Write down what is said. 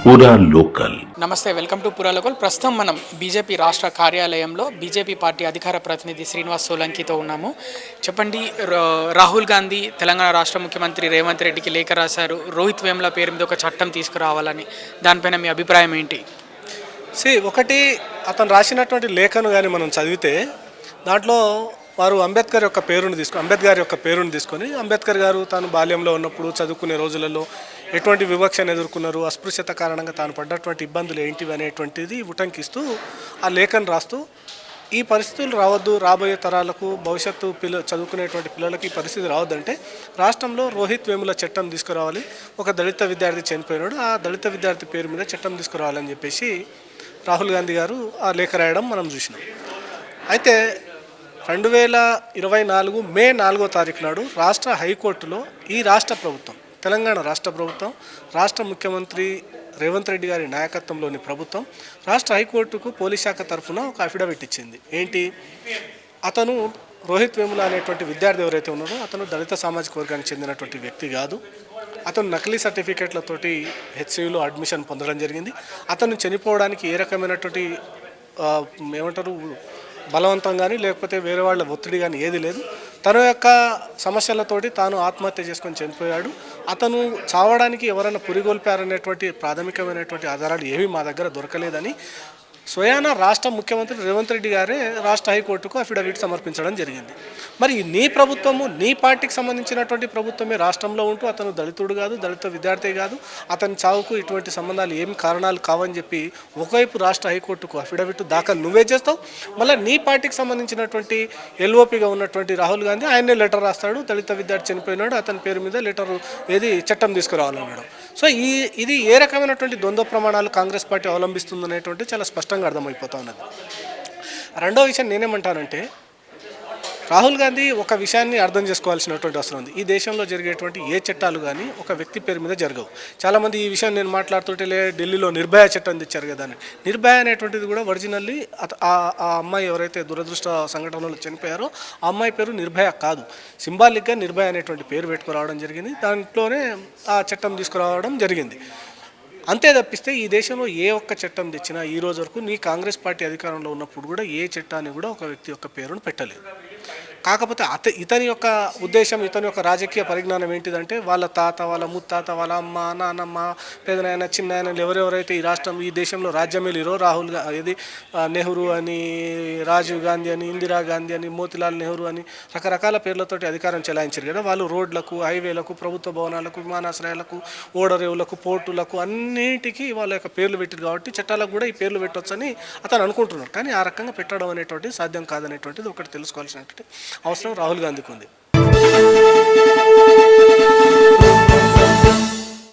పూరా లోకల్. నమస్తే, welcome to పూరా లోకల్. ప్రస్తుతం మనం బీజేపీ రాష్ట్ర కార్యాలయంలో బీజేపీ పార్టీ అధికార ప్రతినిధి శ్రీనివాస్ సోలంకితో ఉన్నాము. చెప్పండి, రాహుల్ గాంధీ తెలంగాణ రాష్ట్ర ముఖ్యమంత్రి రేవంత్ రెడ్డికి లేఖ రాశారు, రోహిత్ వేముల పేరు మీద ఒక చట్టం తీసుకురావాలని. దానిపైన మీ అభిప్రాయం ఏంటి? ఒకటి, అతను రాసినటువంటి లేఖను కానీ మనం చదివితే దాంట్లో వారు అంబేద్కర్ యొక్క పేరును తీసుకొని అంబేద్కర్ గారు తాను బాల్యంలో ఉన్నప్పుడు చదువుకునే రోజులలో ఎటువంటి వివక్షను ఎదుర్కొన్నారు, అస్పృశ్యత కారణంగా తాను పడ్డటువంటి ఇబ్బందులు ఏంటివి అనేటువంటిది ఉటంకిస్తూ ఆ లేఖను రాస్తూ ఈ పరిస్థితులు రావద్దు, రాబోయే తరాలకు భవిష్యత్తు చదువుకునేటువంటి పిల్లలకి ఈ పరిస్థితి రావద్దంటే రాష్ట్రంలో రోహిత్ వేముల చట్టం తీసుకురావాలి, ఒక దళిత విద్యార్థి చనిపోయినాడు, ఆ దళిత విద్యార్థి పేరు మీద చట్టం తీసుకురావాలని చెప్పేసి రాహుల్ గాంధీ గారు ఆ లేఖ రాయడం మనం చూసినాం. అయితే 2024 మే 4వ తారీఖు నాడు రాష్ట్ర హైకోర్టులో ఈ రాష్ట్ర ప్రభుత్వం, తెలంగాణ రాష్ట్ర ప్రభుత్వం, రాష్ట్ర ముఖ్యమంత్రి రేవంత్ రెడ్డి గారి నాయకత్వంలోని ప్రభుత్వం రాష్ట్ర హైకోర్టుకు పోలీస్ శాఖ తరఫున ఒక అఫిడవిట్ ఇచ్చింది. ఏంటి, అతను రోహిత్ వేముల అనేటువంటి విద్యార్థి ఎవరైతే ఉన్నారో అతను దళిత సామాజిక వర్గానికి చెందినటువంటి వ్యక్తి కాదు, అతను నకిలీ సర్టిఫికేట్లతోటి హెచ్సియులో అడ్మిషన్ పొందడం జరిగింది, అతను చనిపోవడానికి ఏ రకమైనటువంటి బలవంతం కానీ లేకపోతే వేరే వాళ్ళ ఒత్తిడి కానీ ఏది లేదు, తన యొక్క సమస్యలతోటి తాను ఆత్మహత్య చేసుకొని చనిపోయాడు, అతను చావడానికి ఎవరైనా పురిగొల్పారనేటువంటి ప్రాథమికమైనటువంటి ఆధారాలు ఏవి మా దగ్గర దొరకలేదని స్వయాన రాష్ట్ర ముఖ్యమంత్రి రేవంత్ రెడ్డి గారే రాష్ట్ర హైకోర్టుకు అఫిడవిట్ సమర్పించడం జరిగింది. మరి నీ ప్రభుత్వము, నీ పార్టీకి సంబంధించినటువంటి ప్రభుత్వమే రాష్ట్రంలో ఉంటూ అతను దళితుడు కాదు, దళిత విద్యార్థి కాదు, అతని చావుకు ఇటువంటి సంబంధాలు ఏమి కారణాలు కావని చెప్పి ఒకవైపు రాష్ట్ర హైకోర్టుకు అఫిడవిట్ దాఖలు నువ్వే చేస్తావు, మళ్ళీ నీ పార్టీకి సంబంధించినటువంటి ఎల్ఓపిగా ఉన్నటువంటి రాహుల్ గాంధీ ఆయనే లెటర్ రాస్తాడు, దళిత విద్యార్థి చనిపోయినాడు, అతని పేరు మీద చట్టం తీసుకురావాలన్నాడు. సో ఇది ఏ రకమైనటువంటి ద్వంద్వ ప్రమాణాలు కాంగ్రెస్ పార్టీ అవలంబిస్తుందనేటువంటి చాలా స్పష్టంగా అర్థమైపోతా ఉన్నది. రెండో విషయం నేనేమంటానంటే, రాహుల్ గాంధీ ఒక విషయాన్ని అర్థం చేసుకోవాల్సినటువంటి అవసరం ఉంది. ఈ దేశంలో జరిగేటువంటి ఏ చట్టాలు కానీ ఒక వ్యక్తి పేరు మీద జరగవు. చాలామంది ఈ విషయం నేను మాట్లాడుతుంటే ఢిల్లీలో నిర్భయ చట్టం తెచ్చారు కదా అని. నిర్భయ అనేటువంటిది కూడా ఒరిజినల్లీ ఆ అమ్మాయి ఎవరైతే దురదృష్ట సంఘటనలో చనిపోయారో ఆ అమ్మాయి పేరు నిర్భయ కాదు, సింబాలిక్గా నిర్భయ అనేటువంటి పేరు పెట్టుకురావడం జరిగింది, దాంట్లోనే ఆ చట్టం తీసుకురావడం జరిగింది. అంతే తప్పిస్తే ఈ దేశంలో ఏ ఒక్క చట్టం తెచ్చినా ఈ రోజు వరకు నీ కాంగ్రెస్ పార్టీ అధికారంలో ఉన్నప్పుడు కూడా ఏ చట్టాన్ని కూడా ఒక వ్యక్తి యొక్క పేరును పెట్టలేదు. కాకపోతే ఇతని యొక్క ఉద్దేశం, ఇతని యొక్క రాజకీయ పరిజ్ఞానం ఏంటిదంటే వాళ్ళ తాత, వాళ్ళ ముత్తాత, వాళ్ళ అమ్మ, నాన్నమ్మ, పెదనాయన, చిన్నాయనలు ఎవరెవరైతే ఈ దేశంలో రాజ్యమేలిరో, నెహ్రూ అని, రాజీవ్ గాంధీ అని, ఇందిరా గాంధీ అని, మోతిలాల్ నెహ్రూ అని రకరకాల పేర్లతోటి అధికారం చెలాయించారు కదా. వాళ్ళు రోడ్లకు, హైవేలకు, ప్రభుత్వ భవనాలకు, విమానాశ్రయాలకు, ఓడరేవులకు, పోర్టులకు అన్నిటికీ వాళ్ళ యొక్క పేర్లు పెట్టారు కాబట్టి చట్టాలకు కూడా ఈ పేర్లు పెట్టవచ్చని అతను అనుకుంటున్నారు. కానీ ఆ రకంగా పెట్టడం అనేటువంటిది సాధ్యం కాదనేటువంటిది ఒకటి తెలుసుకోవాల్సినటువంటి అవసరం రాహుల్ గాంధీకి ఉంది.